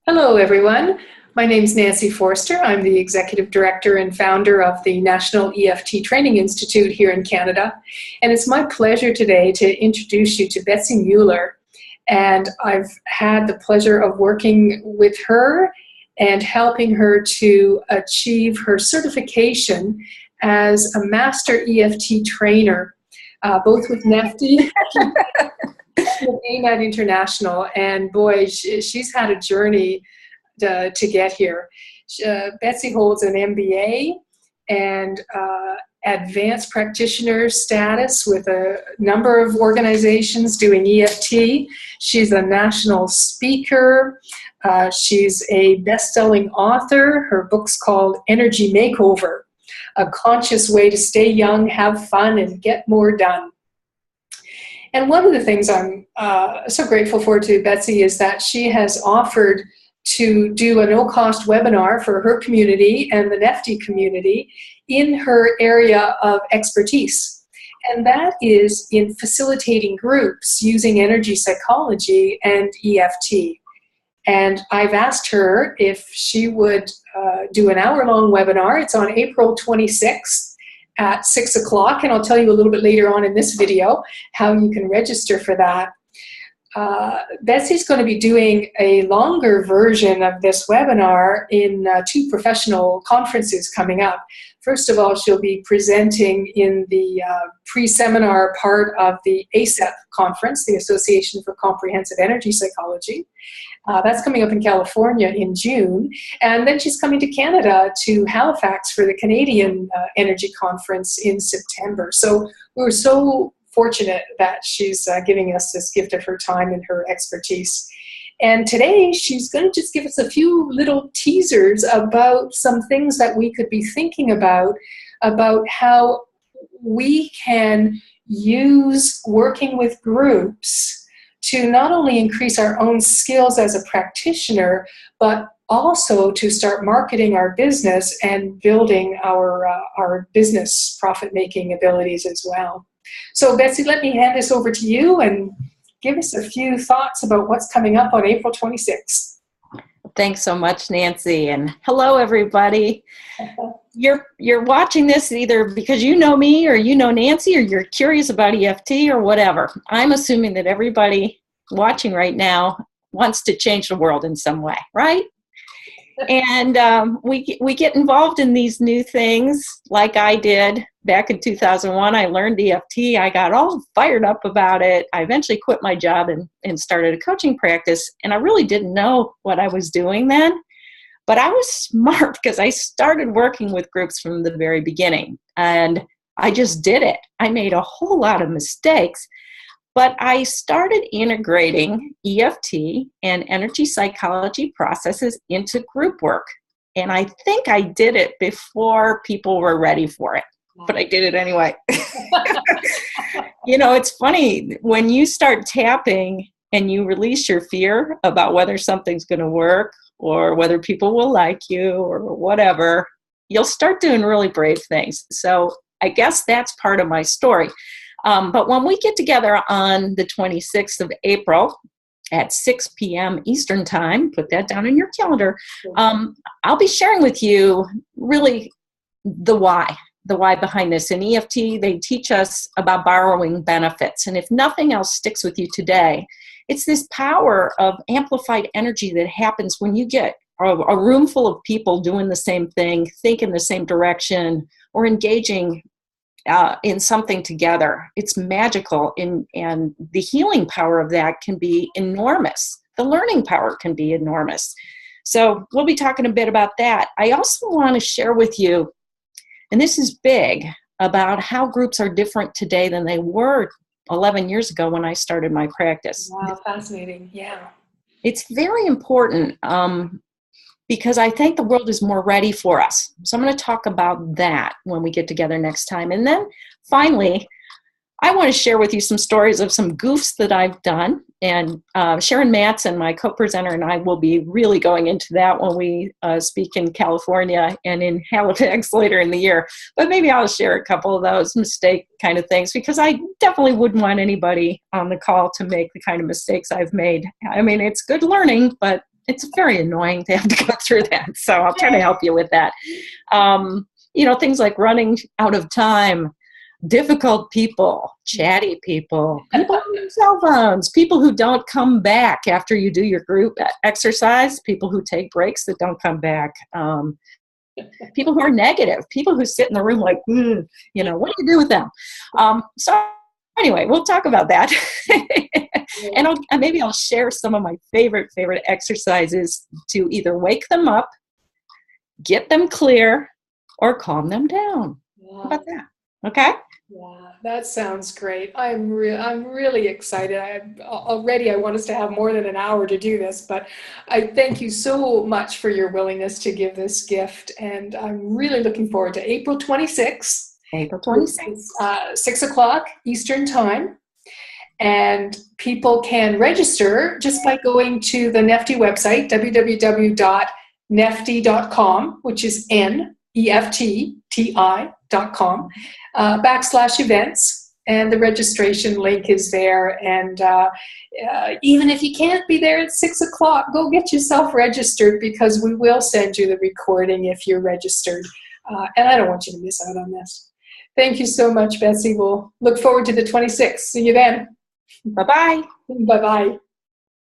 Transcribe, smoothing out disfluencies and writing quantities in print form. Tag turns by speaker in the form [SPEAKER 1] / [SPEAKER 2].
[SPEAKER 1] Hello, everyone. My name is Nancy Forrester. I'm the Executive Director and founder of the National EFT Training Institute here in Canada. And it's my pleasure today to introduce you to Betsy Muller. And I've had the pleasure of working with her and helping her to achieve her certification as a Master EFT Trainer, both with NEFTY with AMAT International, and boy, she's had a journey to get here. Betsy holds an MBA and advanced practitioner status with a number of organizations doing EFT. She's a national speaker. She's a best-selling author. Her book's called Energy Makeover, A Conscious Way to Stay Young, Have Fun, and Get More Done. And one of the things I'm so grateful for to Betsy is that she has offered to do a no-cost webinar for her community and the NEFTY community in her area of expertise. And that is in facilitating groups using energy psychology and EFT. And I've asked her if she would do an hour-long webinar. It's on April 26th. At 6 o'clock, and I'll tell you a little bit later on in this video how you can register for that. Betsy's going to be doing a longer version of this webinar in two professional conferences coming up. First of all, she'll be presenting in the pre-seminar part of the ACEP conference, the Association for Comprehensive Energy Psychology. That's coming up in California in June. And then she's coming to Canada, to Halifax, for the Canadian Energy Conference in September. So we're so fortunate that she's giving us this gift of her time and her expertise. And today she's going to just give us a few little teasers about some things that we could be thinking about how we can use working with groups to not only increase our own skills as a practitioner, but also to start marketing our business and building our business profit-making abilities as well. So Betsy, let me hand this over to you and give us a few thoughts about what's coming up on April 26th.
[SPEAKER 2] Thanks so much, Nancy, and hello, everybody. You're watching this either because you know me or you know Nancy or you're curious about EFT or whatever. I'm assuming that everybody watching right now wants to change the world in some way, right? And we get involved in these new things like I did back in 2001. I learned EFT. I got all fired up about it. I eventually quit my job and started a coaching practice. And I really didn't know what I was doing then. But I was smart because I started working with groups from the very beginning. And I just did it. I made a whole lot of mistakes. But I started integrating EFT and energy psychology processes into group work. And I think I did it before people were ready for it. But I did it anyway. You know, it's funny, when you start tapping and you release your fear about whether something's going to work or whether people will like you or whatever, you'll start doing really brave things. So I guess that's part of my story. But when we get together on the 26th of April at 6 p.m. Eastern Time, put that down in your calendar, I'll be sharing with you really the why behind this. In EFT, they teach us about borrowing benefits. And if nothing else sticks with you today, it's this power of amplified energy that happens when you get a room full of people doing the same thing, thinking the same direction, or engaging in something together. It's magical, and the healing power of that can be enormous. The learning power can be enormous. So we'll be talking a bit about that. I also want to share with you, and this is big, about how groups are different today than they were 11 years ago when I started my practice.
[SPEAKER 1] Wow, fascinating. Yeah.
[SPEAKER 2] It's very important because I think the world is more ready for us. So I'm going to talk about that when we get together next time. And then finally, I want to share with you some stories of some goofs that I've done. And Sharon Matson, my co-presenter, and I will be really going into that when we speak in California and in Halifax later in the year. But maybe I'll share a couple of those mistake kind of things, because I definitely wouldn't want anybody on the call to make the kind of mistakes I've made. I mean, it's good learning, but it's very annoying to have to go through that. So I'll try to help you with that. Things like running out of time, difficult people, chatty people, people on their cell phones, people who don't come back after you do your group exercise, people who take breaks that don't come back, people who are negative, people who sit in the room like, what do you do with them? So anyway, we'll talk about that. And maybe I'll share some of my favorite exercises to either wake them up, get them clear, or calm them down. How about that? Okay?
[SPEAKER 1] Yeah, that sounds great. I'm really excited. I want us to have more than an hour to do this, but I thank you so much for your willingness to give this gift, and I'm really looking forward to April 26th.
[SPEAKER 2] April 26th.
[SPEAKER 1] 6 o'clock Eastern Time. And people can register just by going to the NEFTY website, www.nefty.com, which is NEFTI.com, /events. And the registration link is there. And even if you can't be there at 6 o'clock, go get yourself registered, because we will send you the recording if you're registered. And I don't want you to miss out on this. Thank you so much, Betsy. We'll look forward to the 26th. See you then.
[SPEAKER 2] Bye-bye.
[SPEAKER 1] Bye-bye.